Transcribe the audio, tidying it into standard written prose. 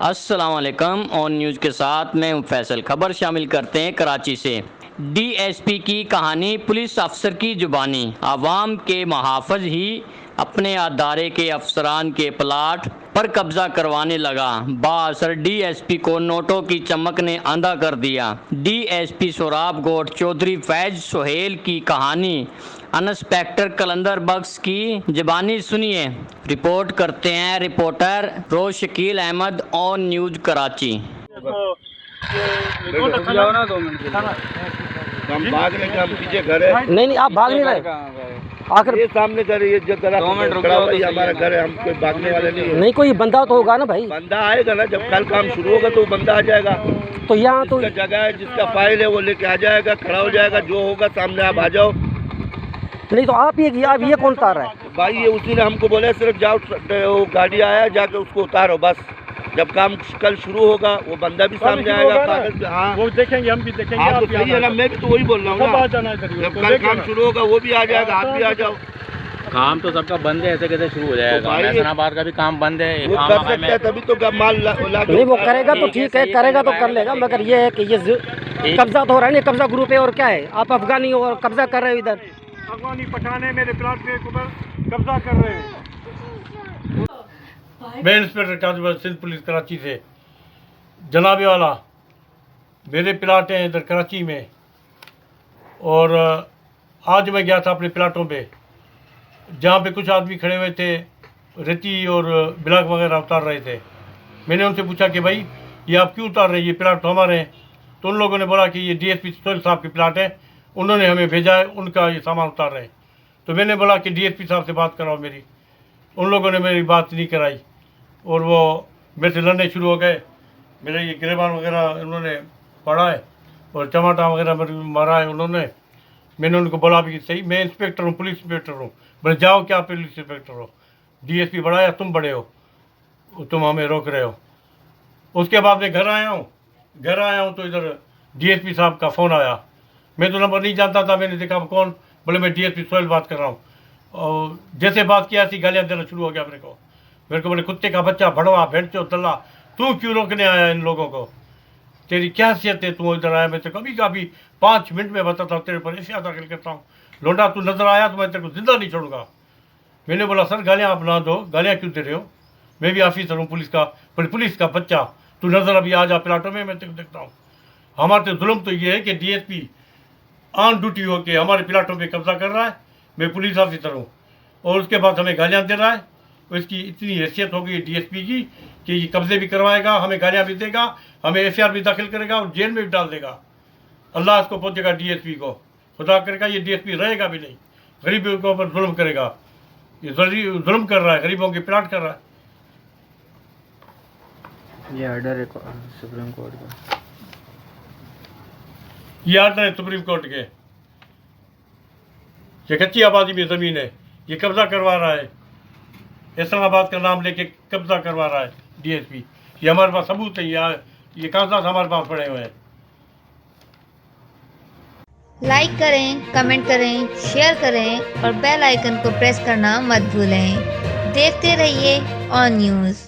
अस्सलाम वालेकुम। On news के साथ मैं हूं फैसल। खबर शामिल करते हैं कराची से। डीएसपी की कहानी, पुलिस अफसर की जुबानी। आवाम के मुहाफ़िज़ ही अपने अदारे के अफसरान के प्लाट पर कब्जा करवाने लगा। बाअसर डीएसपी को नोटों की चमक ने अंधा कर दिया। डीएसपी सोराब गोट चौधरी फैज सुहेल की कहानी इंस्पेक्टर कलंदर बख्श की ज़बानी सुनिए। रिपोर्ट करते हैं reporter Roz Shakeel Ahmed, on news Karachi. जाओ ना 2 मिनट के लिए। हम भागने का हम पीछे घर है। नहीं आप भाग नहीं रहे। आखिर ये सामने घर है, ये जो घर 2 मिनट रुक खड़ा जाओ हुआ है, तो ये सही हमारा है। घर है। हम कोई भागने वाले नहीं है। नहीं कोई बंदा तो होगा ना भाई। बंदा आएगा ना, जब कल काम शुरू होगा तो वो बंदा आ जाएगा। तो यहाँ तो जिसका जगह है, जिसका फाइल है, वो लेके आ जाएगा, खड़ा हो जाएगा। जो होगा सामने आप आ जाओ। नहीं तो आप ये कौन उतार रहा है? भाई ये उसी ने हमको बोला सिर्फ जाओ, वो गाड़ी आया जाके उसको उतारो बस। जब काम कल शुरू होगा वो बंदा भी सामने आएगा, कागज पे। हाँ वो देखेंगे, हम भी देखेंगे। हाँ, आप तो भी सही है ना, मैं भी तो वही बोल रहा हूँ सब आ ना। जाना इधर। जब कल काम शुरू होगा वो भी आ जाएगा, आप भी आ जाओ। काम तो सबका बंद है, ऐसे कैसे शुरू हो जाएगा? तो भाई फैसलाबाद का भी काम बंद है। वो काम कर हमें सकता है तभी तो माल ला के नहीं वो उतार- करेगा तो ठीक है, करेगा तो कर लेगा, मगर ये है कि ये कब्जा तो हो रहा है। नहीं कब्जा ग्रुप है और क्या है, आप अफगानी हो और कब्जा कर रहे हो इधर। अफगानी पठाने मेरे प्लाट के ऊपर कब्जा कर रहे हैं। मैं इंस्पेक्टर काजूबर सिंध पुलिस कराची से। जनाबे वाला मेरे प्लाट हैं इधर कराची में, और आज मैं गया था अपने प्लाटों पे, जहाँ पे कुछ आदमी खड़े हुए थे, रेती और ब्लॉक वगैरह उतार रहे थे। मैंने उनसे पूछा कि भाई ये आप क्यों उतार रहे हैं, ये प्लाट तो हमारे हैं। तो उन लोगों ने बोला कि ये डीएसपी सोहेल साहब के प्लाट है, उन्होंने हमें भेजा है, उनका ये सामान उतार रहे हैं। तो मैंने बोला कि डीएसपी साहब से बात कराओ मेरी। उन लोगों ने मेरी बात नहीं कराई और वो मेरे से लड़ने शुरू हो गए। मेरे ये गिरेबान वगैरह उन्होंने पढ़ा है और चमाटा वगैरह मेरे मारा है उन्होंने। मैंने उनको बोला भी कि सही, मैं इंस्पेक्टर हूँ, पुलिस इंस्पेक्टर हूँ। बोले जाओ, क्या पुलिस इंस्पेक्टर हो, डीएसपी बड़ा या तुम बड़े हो, तुम हमें रोक रहे हो। उसके बाद मैं घर आया हूँ तो इधर डीएसपी साहब का फ़ोन आया। मैं तो नंबर नहीं जानता था, मैंने देखा कौन, बोले मैं डीएसपी सोहेल बात कर रहा हूँ। और जैसे बात किया ऐसी गालियाँ देना शुरू हो गया मेरे को बोले कुत्ते का बच्चा, भड़वा, भेड़चो, तल्ला, तू क्यों रोकने आया इन लोगों को, तेरी क्या हैसियत है, तू इधर आया। मैं तो कभी 5 मिनट में बताता हूँ, तेरे पर एशिया दाखिल करता हूँ। लौंडा तू नजर आया तो मैं तेरे को जिंदा नहीं छोड़ूंगा। मैंने बोला सर गालियाँ आप ना दो, गालियाँ क्यों दे रहे हो, मैं भी ऑफिसर हूँ पुलिस का। बोले पुलिस का बच्चा, तू नजर अभी आ जा प्लाटों में, मैं तेरे को देखता हूँ। हमारे तो जुल्म तो ये है कि डीएसपी ऑन ड्यूटी होके हमारे प्लाटों पे कब्जा कर रहा है। मैं पुलिस ऑफिसर हूँ और उसके बाद हमें गालियाँ दे रहा है। इसकी इतनी हैसियत हो गई डीएसपी की कि ये कब्जे भी करवाएगा, हमें गालियाँ भी देगा, हमें एफआईआर भी दाखिल करेगा और जेल में भी डाल देगा। अल्लाह इसको पहुँचेगा डीएसपी को, खुदा करेगा ये डीएसपी रहेगा भी नहीं, गरीबों के ऊपर जुल्म करेगा। ये जुल्म कर रहा है, गरीबों के प्लाट कर रहा है। ये ऑर्डर है सुप्रीम कोर्ट का। ये आर्डर है सुप्रीम कोर्ट के। ये कच्ची आबादी में ज़मीन है, ये कब्जा करवा रहा है, इस्लामाबाद का नाम लेके कब्जा करवा रहा है डीएसपी। ये हमारे पास सबूत है, ये कागजात हमारे पास पड़े हुए हैं। लाइक करें, कमेंट करें, शेयर करें और बेल आइकन को प्रेस करना मत भूलें। देखते रहिए ऑन न्यूज़।